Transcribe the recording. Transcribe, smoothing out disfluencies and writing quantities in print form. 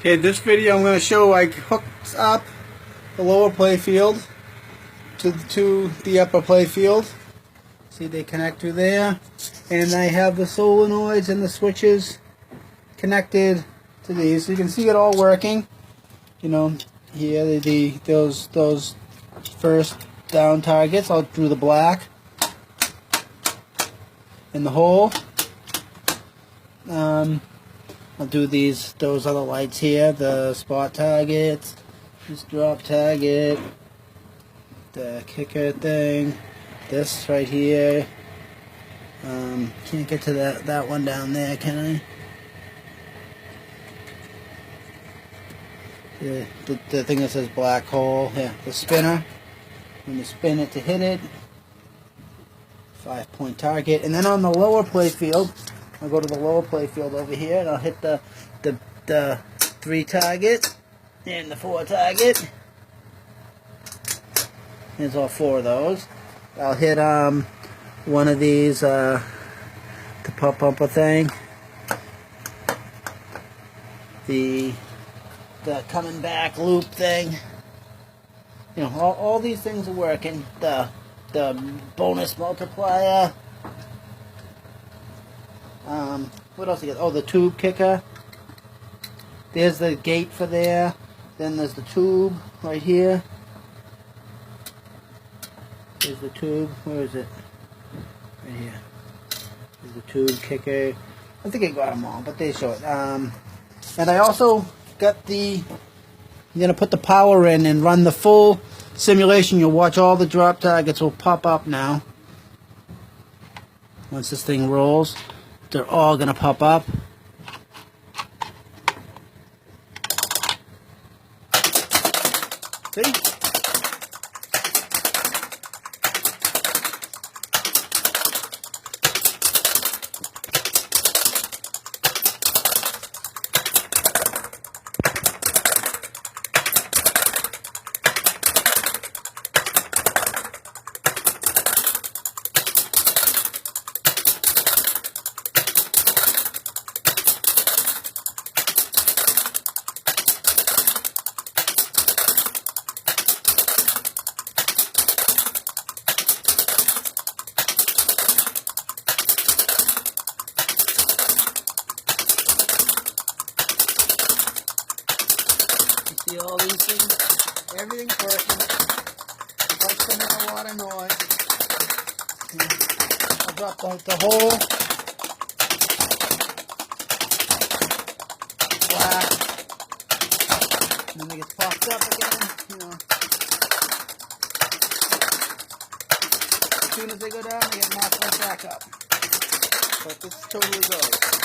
Okay, this video I'm going to show I hooked up the lower playfield to the upper playfield. See, they connect through there, and I have the solenoids and the switches connected to these. So you can see it all working. You know, here those first down targets. I'll do the black in the hole. I'll do those other lights here, the spot targets, this drop target, the kicker thing, this right here. Can't get to that one down there, can I? The thing that says black hole, yeah, the spinner. When you spin it to hit it, 5-point target. And then on the lower playfield, I'll go to the lower playfield over here, and I'll hit the 3 target and the 4 target. There's all 4 of those. I'll hit one of these, the pumper thing, the coming back loop thing. You know, all these things are working. The bonus multiplier. What else I got? Oh, the tube kicker. There's the gate for there. Then there's the tube right here. There's the tube. Where is it? Right here. There's the tube kicker. I think I got them all, but they show it. And I also got I'm going to put the power in and run the full simulation. You'll watch all the drop targets will pop up now. Once this thing rolls, they're all going to pop up. See? See all these things? Everything's working. Like some water noise. I'll drop the whole black. And then it gets popped up again. You know. As soon as they go down, they get knocked right back up. But this totally goes.